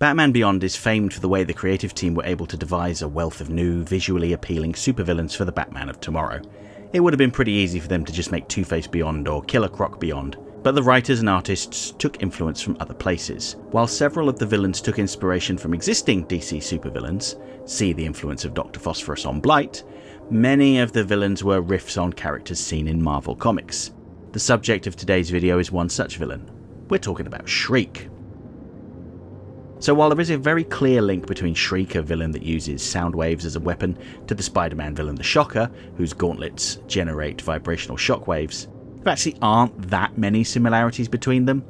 Batman Beyond is famed for the way the creative team were able to devise a wealth of new, visually appealing supervillains for the Batman of tomorrow. It would have been pretty easy for them to just make Two-Face Beyond or Killer Croc Beyond, but the writers and artists took influence from other places. While several of the villains took inspiration from existing DC supervillains, see the influence of Dr. Phosphorus on Blight, many of the villains were riffs on characters seen in Marvel Comics. The subject of today's video is one such villain. We're talking about Shriek. So while there is a very clear link between Shriek, a villain that uses sound waves as a weapon, to the Spider-Man villain the Shocker, whose gauntlets generate vibrational shockwaves, there actually aren't that many similarities between them.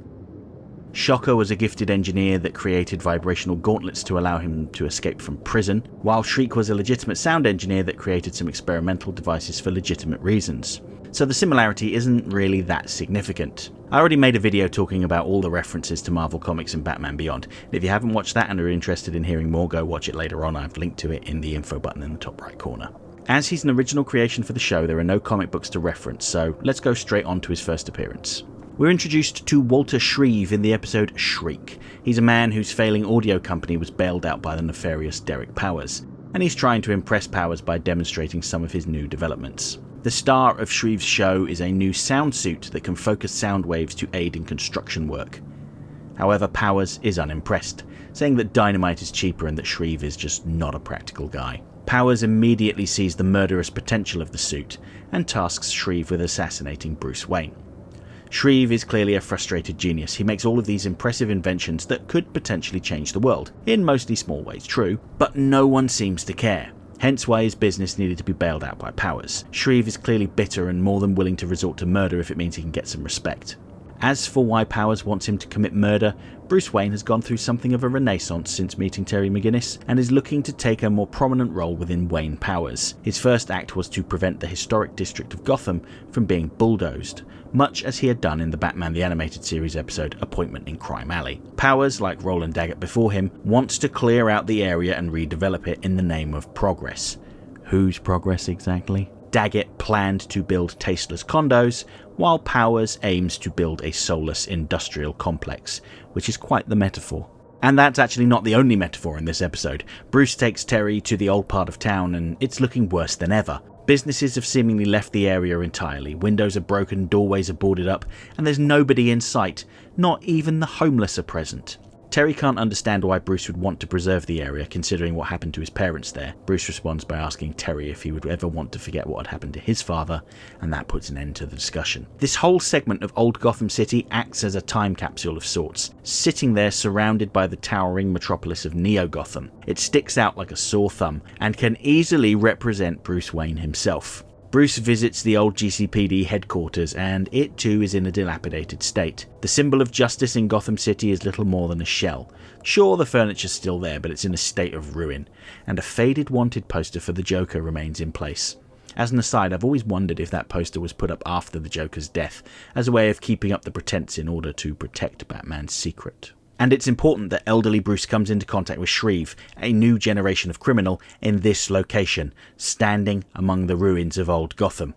Shocker was a gifted engineer that created vibrational gauntlets to allow him to escape from prison, while Shriek was a legitimate sound engineer that created some experimental devices for legitimate reasons. So the similarity isn't really that significant. I already made a video talking about all the references to Marvel Comics and Batman Beyond. If you haven't watched that and are interested in hearing more, go watch it later on. I've linked to it in the info button in the top right corner. As he's an original creation for the show, there are no comic books to reference, so let's go straight on to his first appearance. We're introduced to Walter Shreeve in the episode Shriek. He's a man whose failing audio company was bailed out by the nefarious Derek Powers, and he's trying to impress Powers by demonstrating some of his new developments. The star of Shreeve's show is a new sound suit that can focus sound waves to aid in construction work. However, Powers is unimpressed, saying that dynamite is cheaper and that Shreeve is just not a practical guy. Powers immediately sees the murderous potential of the suit and tasks Shreeve with assassinating Bruce Wayne. Shreeve is clearly a frustrated genius. He makes all of these impressive inventions that could potentially change the world, in mostly small ways, true, but no one seems to care. Hence why his business needed to be bailed out by Powers. Shreeve is clearly bitter and more than willing to resort to murder if it means he can get some respect. As for why Powers wants him to commit murder, Bruce Wayne has gone through something of a renaissance since meeting Terry McGinnis and is looking to take a more prominent role within Wayne Powers. His first act was to prevent the historic district of Gotham from being bulldozed, much as he had done in the Batman the Animated Series episode Appointment in Crime Alley. Powers, like Roland Daggett before him, wants to clear out the area and redevelop it in the name of progress. Whose progress exactly? Daggett planned to build tasteless condos, while Powers aims to build a soulless industrial complex, which is quite the metaphor. And that's actually not the only metaphor in this episode. Bruce takes Terry to the old part of town and it's looking worse than ever. Businesses have seemingly left the area entirely. Windows are broken, doorways are boarded up, and there's nobody in sight. Not even the homeless are present. Terry can't understand why Bruce would want to preserve the area, considering what happened to his parents there. Bruce responds by asking Terry if he would ever want to forget what had happened to his father, and that puts an end to the discussion. This whole segment of Old Gotham City acts as a time capsule of sorts, sitting there surrounded by the towering metropolis of Neo-Gotham. It sticks out like a sore thumb, and can easily represent Bruce Wayne himself. Bruce visits the old GCPD headquarters and it too is in a dilapidated state. The symbol of justice in Gotham City is little more than a shell. Sure, the furniture's still there, but it's in a state of ruin, and a faded wanted poster for the Joker remains in place. As an aside, I've always wondered if that poster was put up after the Joker's death, as a way of keeping up the pretense in order to protect Batman's secret. And it's important that elderly Bruce comes into contact with Shreeve, a new generation of criminal in this location, standing among the ruins of old Gotham.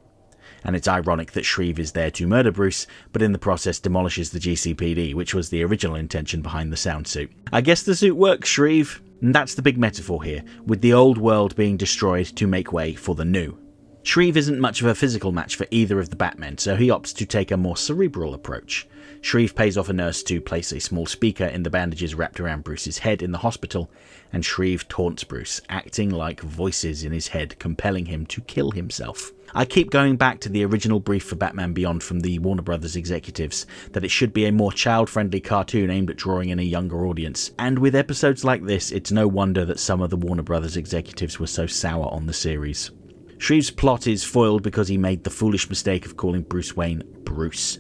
And it's ironic that Shreeve is there to murder Bruce, but in the process demolishes the GCPD, which was the original intention behind the sound suit. I guess the suit works, Shreeve. And that's the big metaphor here, with the old world being destroyed to make way for the new. Shreeve isn't much of a physical match for either of the Batmen, so he opts to take a more cerebral approach. Shreeve pays off a nurse to place a small speaker in the bandages wrapped around Bruce's head in the hospital, and Shreeve taunts Bruce, acting like voices in his head, compelling him to kill himself. I keep going back to the original brief for Batman Beyond from the Warner Brothers executives, that it should be a more child-friendly cartoon aimed at drawing in a younger audience, and with episodes like this, it's no wonder that some of the Warner Brothers executives were so sour on the series. Shreeve's plot is foiled because he made the foolish mistake of calling Bruce Wayne Bruce.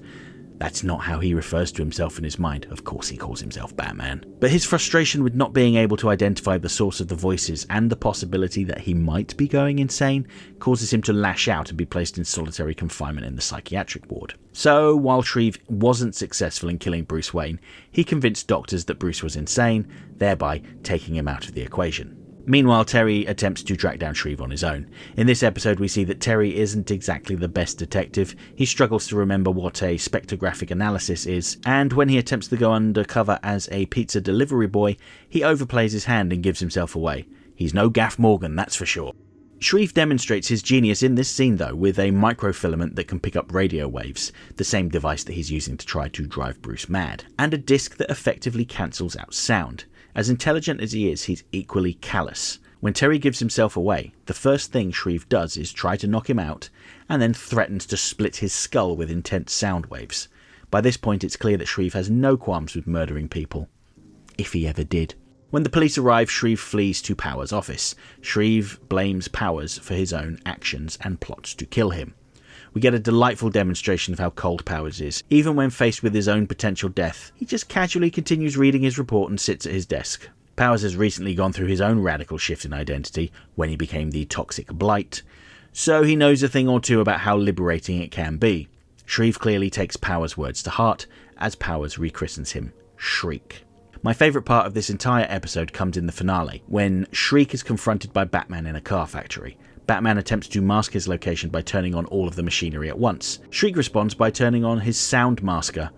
That's not how he refers to himself in his mind. Of course he calls himself Batman. But his frustration with not being able to identify the source of the voices and the possibility that he might be going insane causes him to lash out and be placed in solitary confinement in the psychiatric ward. So, while Shreeve wasn't successful in killing Bruce Wayne, he convinced doctors that Bruce was insane, thereby taking him out of the equation. Meanwhile, Terry attempts to track down Shreeve on his own. In this episode, we see that Terry isn't exactly the best detective. He struggles to remember what a spectrographic analysis is, and when he attempts to go undercover as a pizza delivery boy, he overplays his hand and gives himself away. He's no Gaff Morgan, that's for sure. Shreeve demonstrates his genius in this scene though, with a microfilament that can pick up radio waves, the same device that he's using to try to drive Bruce mad, and a disc that effectively cancels out sound. As intelligent as he is, he's equally callous. When Terry gives himself away, the first thing Shreeve does is try to knock him out, and then threatens to split his skull with intense sound waves. By this point, it's clear that Shreeve has no qualms with murdering people. If he ever did. When the police arrive, Shreeve flees to Power's office. Shreeve blames Powers for his own actions and plots to kill him. We get a delightful demonstration of how cold Powers is. Even when faced with his own potential death, he just casually continues reading his report and sits at his desk. Powers has recently gone through his own radical shift in identity when he became the Toxic Blight, so he knows a thing or two about how liberating it can be. Shreeve clearly takes Powers' words to heart, as Powers rechristens him Shriek. My favourite part of this entire episode comes in the finale, when Shriek is confronted by Batman in a car factory. Batman attempts to mask his location by turning on all of the machinery at once. Shriek responds by turning on his sound masker,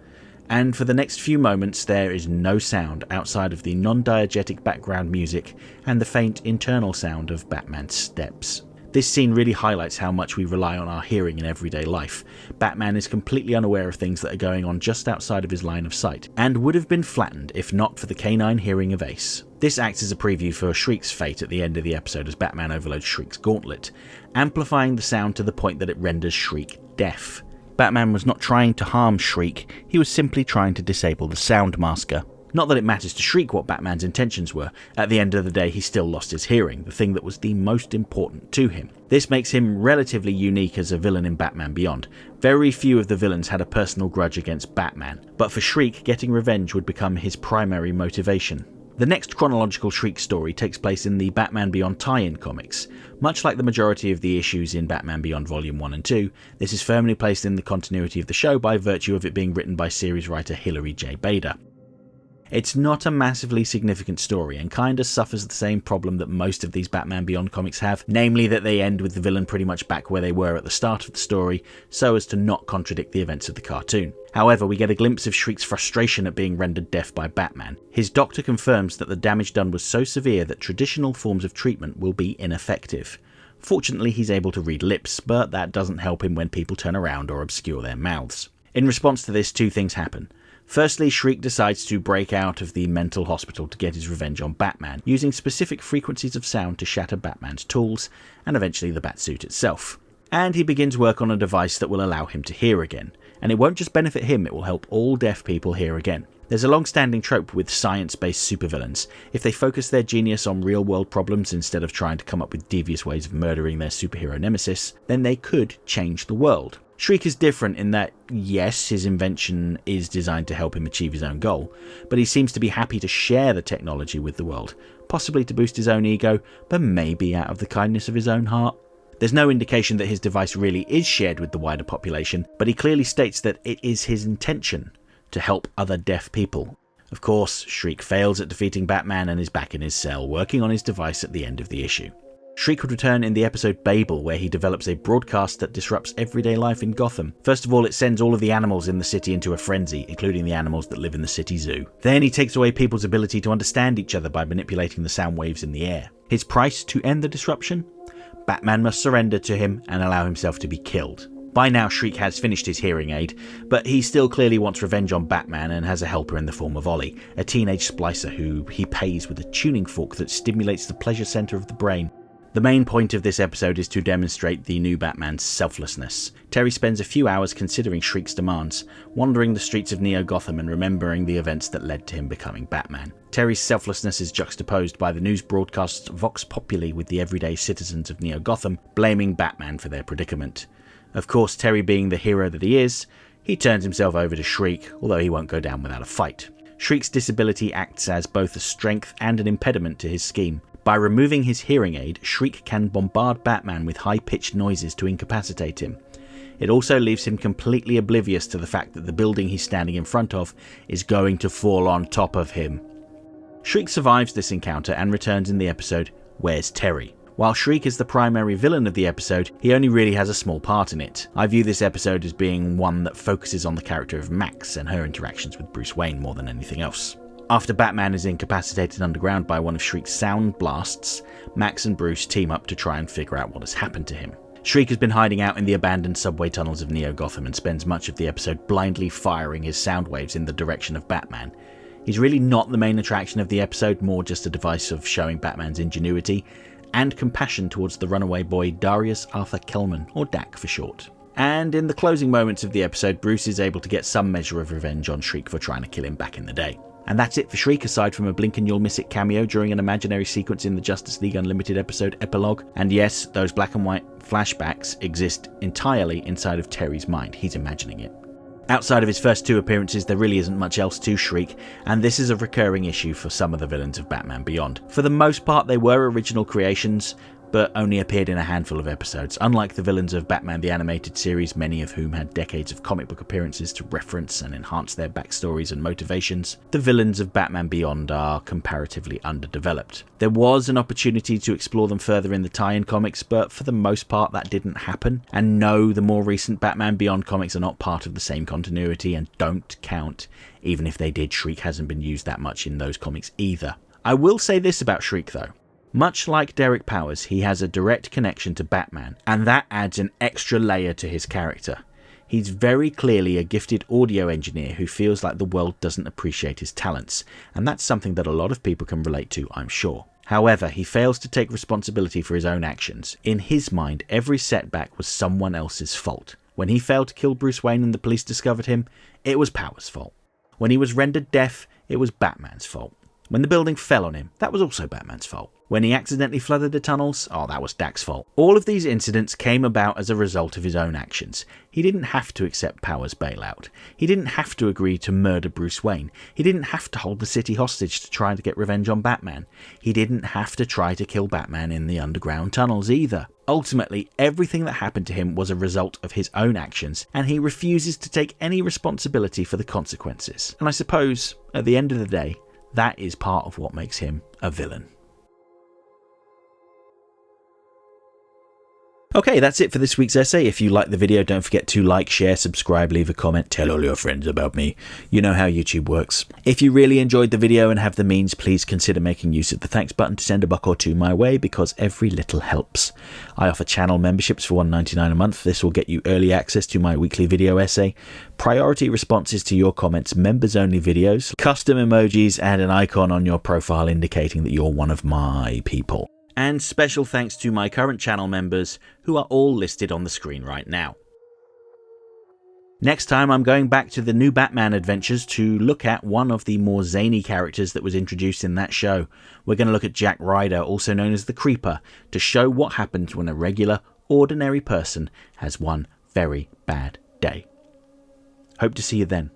and for the next few moments there is no sound outside of the non-diegetic background music and the faint internal sound of Batman's steps. This scene really highlights how much we rely on our hearing in everyday life. Batman is completely unaware of things that are going on just outside of his line of sight, and would have been flattened if not for the canine hearing of Ace. This acts as a preview for Shriek's fate at the end of the episode as Batman overloads Shriek's gauntlet, amplifying the sound to the point that it renders Shriek deaf. Batman was not trying to harm Shriek, he was simply trying to disable the sound masker. Not that it matters to Shriek what Batman's intentions were. At the end of the day, he still lost his hearing, the thing that was the most important to him. This makes him relatively unique as a villain in Batman Beyond. Very few of the villains had a personal grudge against Batman, but for Shriek, getting revenge would become his primary motivation. The next chronological Shriek story takes place in the Batman Beyond tie-in comics. Much like the majority of the issues in Batman Beyond Volume 1 and 2, this is firmly placed in the continuity of the show by virtue of it being written by series writer Hilary J. Bader. It's not a massively significant story and kinda suffers the same problem that most of these Batman Beyond comics have, namely that they end with the villain pretty much back where they were at the start of the story, so as to not contradict the events of the cartoon. However, we get a glimpse of Shriek's frustration at being rendered deaf by Batman. His doctor confirms that the damage done was so severe that traditional forms of treatment will be ineffective. Fortunately, he's able to read lips, but that doesn't help him when people turn around or obscure their mouths. In response to this, two things happen. Firstly, Shriek decides to break out of the mental hospital to get his revenge on Batman, using specific frequencies of sound to shatter Batman's tools, and eventually the Batsuit itself. And he begins work on a device that will allow him to hear again. And it won't just benefit him, it will help all deaf people hear again. There's a long-standing trope with science-based supervillains. If they focus their genius on real-world problems instead of trying to come up with devious ways of murdering their superhero nemesis, then they could change the world. Shriek is different in that, yes, his invention is designed to help him achieve his own goal, but he seems to be happy to share the technology with the world, possibly to boost his own ego, but maybe out of the kindness of his own heart. There's no indication that his device really is shared with the wider population, but he clearly states that it is his intention to help other deaf people. Of course, Shriek fails at defeating Batman and is back in his cell, working on his device at the end of the issue. Shriek would return in the episode Babel, where he develops a broadcast that disrupts everyday life in Gotham. First of all, it sends all of the animals in the city into a frenzy, including the animals that live in the city zoo. Then he takes away people's ability to understand each other by manipulating the sound waves in the air. His price to end the disruption? Batman must surrender to him and allow himself to be killed. By now, Shriek has finished his hearing aid, but he still clearly wants revenge on Batman and has a helper in the form of Ollie, a teenage splicer who he pays with a tuning fork that stimulates the pleasure center of the brain. The main point of this episode is to demonstrate the new Batman's selflessness. Terry spends a few hours considering Shriek's demands, wandering the streets of Neo-Gotham and remembering the events that led to him becoming Batman. Terry's selflessness is juxtaposed by the news broadcast's vox populi with the everyday citizens of Neo-Gotham blaming Batman for their predicament. Of course, Terry being the hero that he is, he turns himself over to Shriek, although he won't go down without a fight. Shriek's disability acts as both a strength and an impediment to his scheme. By removing his hearing aid, Shriek can bombard Batman with high-pitched noises to incapacitate him. It also leaves him completely oblivious to the fact that the building he's standing in front of is going to fall on top of him. Shriek survives this encounter and returns in the episode Where's Terry? While Shriek is the primary villain of the episode, he only really has a small part in it. I view this episode as being one that focuses on the character of Max and her interactions with Bruce Wayne more than anything else. After Batman is incapacitated underground by one of Shriek's sound blasts, Max and Bruce team up to try and figure out what has happened to him. Shriek has been hiding out in the abandoned subway tunnels of Neo-Gotham and spends much of the episode blindly firing his sound waves in the direction of Batman. He's really not the main attraction of the episode, more just a device of showing Batman's ingenuity and compassion towards the runaway boy Darius Arthur Kelman, or Dak for short. And in the closing moments of the episode, Bruce is able to get some measure of revenge on Shriek for trying to kill him back in the day. And that's it for Shriek, aside from a blink and you'll miss it cameo during an imaginary sequence in the Justice League Unlimited episode Epilogue. And yes, those black and white flashbacks exist entirely inside of Terry's mind. He's imagining it. Outside of his first two appearances, there really isn't much else to Shriek, and this is a recurring issue for some of the villains of Batman Beyond. For the most part, they were original creations, but only appeared in a handful of episodes. Unlike the villains of Batman the Animated Series, many of whom had decades of comic book appearances to reference and enhance their backstories and motivations, the villains of Batman Beyond are comparatively underdeveloped. There was an opportunity to explore them further in the tie-in comics, but for the most part that didn't happen. And no, the more recent Batman Beyond comics are not part of the same continuity and don't count. Even if they did, Shriek hasn't been used that much in those comics either. I will say this about Shriek though. Much like Derek Powers, he has a direct connection to Batman, and that adds an extra layer to his character. He's very clearly a gifted audio engineer who feels like the world doesn't appreciate his talents, and that's something that a lot of people can relate to, I'm sure. However, he fails to take responsibility for his own actions. In his mind, every setback was someone else's fault. When he failed to kill Bruce Wayne and the police discovered him, it was Powers' fault. When he was rendered deaf, it was Batman's fault. When the building fell on him, that was also Batman's fault. When he accidentally flooded the tunnels, that was Dak's fault. All of these incidents came about as a result of his own actions. He didn't have to accept Powers' bailout. He didn't have to agree to murder Bruce Wayne. He didn't have to hold the city hostage to try to get revenge on Batman. He didn't have to try to kill Batman in the underground tunnels either. Ultimately, everything that happened to him was a result of his own actions, and he refuses to take any responsibility for the consequences. And I suppose, at the end of the day, that is part of what makes him a villain. Okay, that's it for this week's essay. If you liked the video, don't forget to like, share, subscribe, leave a comment, tell all your friends about me. You know how YouTube works. If you really enjoyed the video and have the means, please consider making use of the thanks button to send a buck or two my way, because every little helps. I offer channel memberships for $1.99 a month. This will get you early access to my weekly video essay, priority responses to your comments, members-only videos, custom emojis, and an icon on your profile indicating that you're one of my people. And special thanks to my current channel members, who are all listed on the screen right now. Next time I'm going back to the new Batman adventures to look at one of the more zany characters that was introduced in that show. We're going to look at Jack Ryder, also known as the Creeper, to show what happens when a regular, ordinary person has one very bad day. Hope to see you then.